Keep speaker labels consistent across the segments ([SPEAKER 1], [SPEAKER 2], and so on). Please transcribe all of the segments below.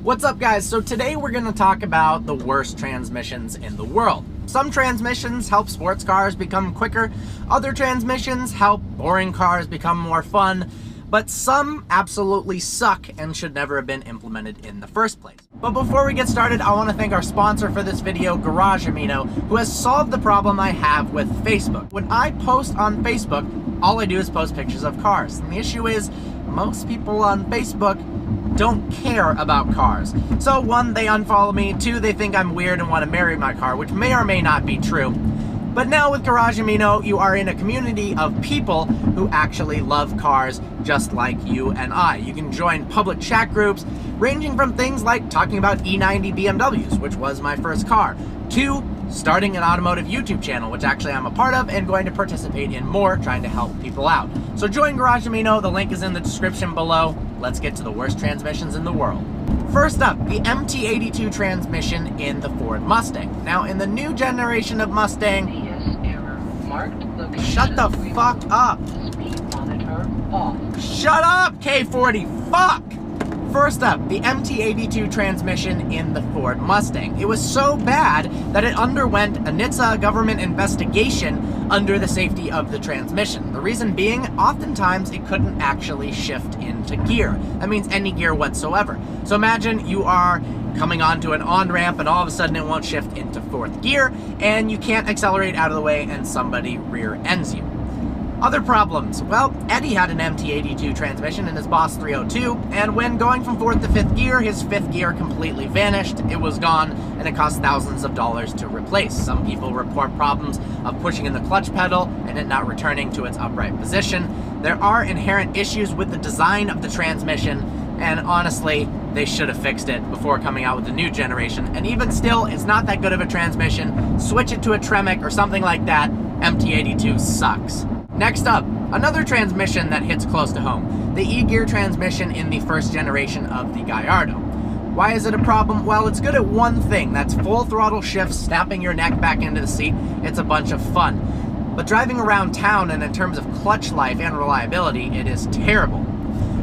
[SPEAKER 1] What's up, guys? So today we're going to talk about the worst transmissions in the world. Some transmissions help sports cars become quicker, other transmissions help boring cars become more fun, but some absolutely suck and should never have been implemented in the first place. But before we get started, I want to thank our sponsor for this video, GarageAmino, who has solved the problem I have with Facebook. When I post on Facebook, all I do is post pictures of cars. And the issue is, most people on Facebook don't care about cars. So one, they unfollow me. Two, they think I'm weird and want to marry my car, which may or may not be true. But now with GarageAmino, you are in a community of people who actually love cars just like you and I. You can join public chat groups ranging from things like talking about E90 BMWs, which was my first car, to starting an automotive YouTube channel, which actually I'm a part of and going to participate in more, trying to help people out. So join GarageAmino, the link is in the description below. Let's get to the worst transmissions in the world. First up, the MT82 transmission in the Ford Mustang. Now, in the new generation of Mustang, shut the fuck up.
[SPEAKER 2] Speed monitor off.
[SPEAKER 1] Shut up, K40, fuck! First up, the MT82 transmission in the Ford Mustang. It was so bad that it underwent a NHTSA government investigation under the safety of the transmission. The reason being, oftentimes it couldn't actually shift into gear. That means any gear whatsoever. So imagine you are coming onto an on-ramp and all of a sudden it won't shift into fourth gear and you can't accelerate out of the way and somebody rear-ends you. Other problems. Well, Eddie had an MT82 transmission in his Boss 302, and when going from fourth to fifth gear, his fifth gear completely vanished, it was gone, and it cost thousands of dollars to replace. Some people report problems of pushing in the clutch pedal and it not returning to its upright position. There are inherent issues with the design of the transmission, and honestly, they should have fixed it before coming out with the new generation. And even still, it's not that good of a transmission. Switch it to a Tremec or something like that. MT82 sucks. Next up, another transmission that hits close to home, the E-gear transmission in the first generation of the Gallardo. Why is it a problem? Well, it's good at one thing, that's full throttle shifts, snapping your neck back into the seat. It's a bunch of fun. But driving around town and in terms of clutch life and reliability, it is terrible.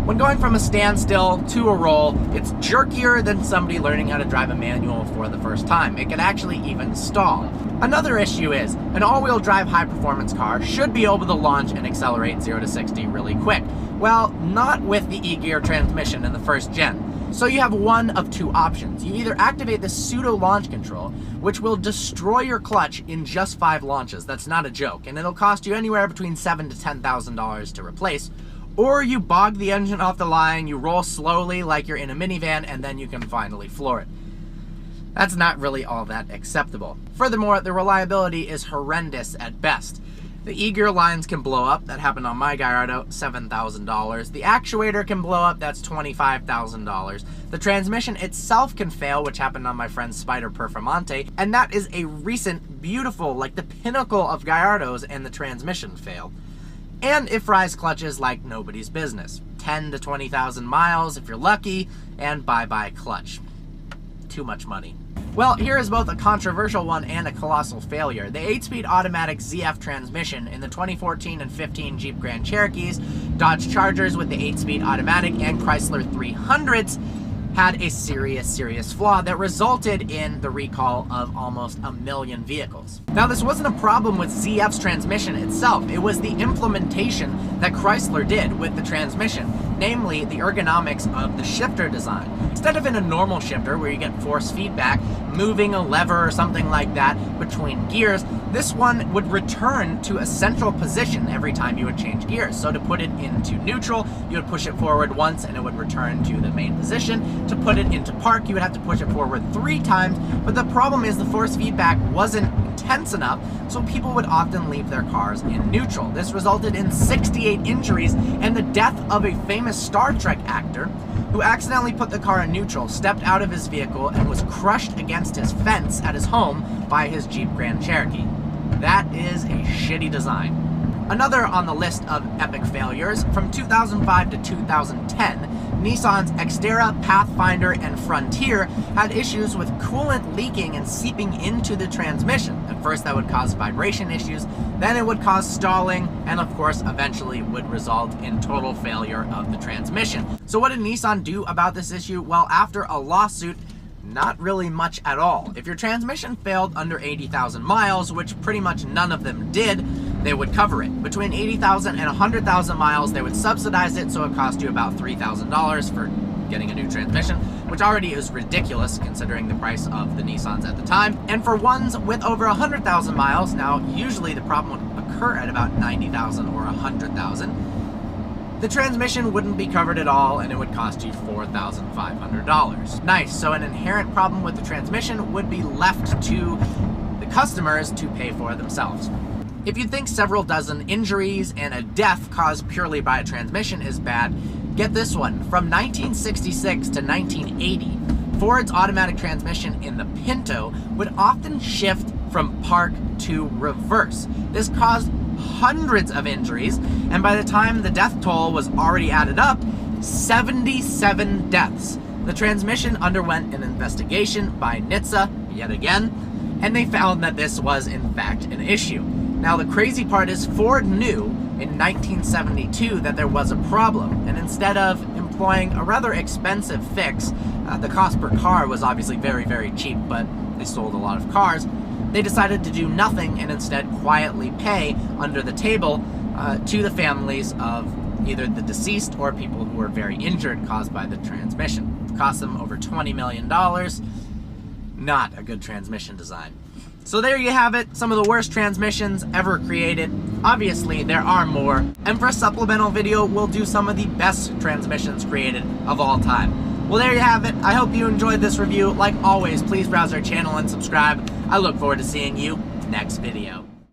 [SPEAKER 1] When going from a standstill to a roll, it's jerkier than somebody learning how to drive a manual for the first time. It can actually even stall. Another issue is, an all-wheel drive high-performance car should be able to launch and accelerate 0 to 60 really quick. Well, not with the E-gear transmission in the first gen. So you have one of two options. You either activate the pseudo launch control, which will destroy your clutch in just 5 launches. That's not a joke, and it'll cost you anywhere between $7,000 to $10,000 to replace. Or you bog the engine off the line, you roll slowly like you're in a minivan, and then you can finally floor it. That's not really all that acceptable. Furthermore, the reliability is horrendous at best. The E-gear lines can blow up, that happened on my Gallardo, $7,000. The actuator can blow up, that's $25,000. The transmission itself can fail, which happened on my friend's Spider Performante, and that is a recent, beautiful, like the pinnacle of Gallardos, and the transmission failed. And it fries clutches like nobody's business. 10 to 20,000 miles if you're lucky, and bye-bye clutch. Too much money. Well, here is both a controversial one and a colossal failure. The 8-speed automatic ZF transmission in the 2014 and 15 Jeep Grand Cherokees, Dodge Chargers with the 8-speed automatic, and Chrysler 300s had a serious flaw that resulted in the recall of almost 1 million vehicles. Now, this wasn't a problem with ZF's transmission itself. It was the implementation that Chrysler did with the transmission, namely the ergonomics of the shifter design. Instead of in a normal shifter where you get force feedback, moving a lever or something like that between gears, this one would return to a central position every time you would change gears. So to put it into neutral, you would push it forward once and it would return to the main position. To put it into park, you would have to push it forward 3 times, but the problem is the force feedback wasn't intense enough, so people would often leave their cars in neutral. This resulted in 68 injuries and the death of a famous Star Trek actor who accidentally put the car in neutral, stepped out of his vehicle, and was crushed against his fence at his home by his Jeep Grand Cherokee. That is a shitty design. Another on the list of epic failures, from 2005 to 2010, Nissan's Xterra, Pathfinder, and Frontier had issues with coolant leaking and seeping into the transmission. At first that would cause vibration issues, then it would cause stalling, and of course eventually would result in total failure of the transmission. So what did Nissan do about this issue? Well, after a lawsuit, not really much at all. If your transmission failed under 80,000 miles, which pretty much none of them did, they would cover it. Between 80,000 and 100,000 miles, they would subsidize it, so it cost you about $3,000 for getting a new transmission, which already is ridiculous considering the price of the Nissans at the time. And for ones with over 100,000 miles, now usually the problem would occur at about 90,000 or 100,000, the transmission wouldn't be covered at all, and it would cost you $4,500. Nice, so an inherent problem with the transmission would be left to the customers to pay for themselves. If you think several dozen injuries and a death caused purely by a transmission is bad, get this one. From 1966 to 1980, Ford's automatic transmission in the Pinto would often shift from park to reverse. This caused hundreds of injuries, and by the time the death toll was already added up, 77 deaths. The transmission underwent an investigation by NHTSA, yet again, and they found that this was in fact an issue. Now the crazy part is Ford knew in 1972 that there was a problem, and instead of employing a rather expensive fix, the cost per car was obviously very, very cheap, but they sold a lot of cars, they decided to do nothing and instead quietly pay under the table to the families of either the deceased or people who were very injured caused by the transmission. It cost them over $20 million. Not a good transmission design. So there you have it, some of the worst transmissions ever created. Obviously, there are more. And for a supplemental video, we'll do some of the best transmissions created of all time. Well, there you have it. I hope you enjoyed this review. Like always, please browse our channel and subscribe. I look forward to seeing you next video.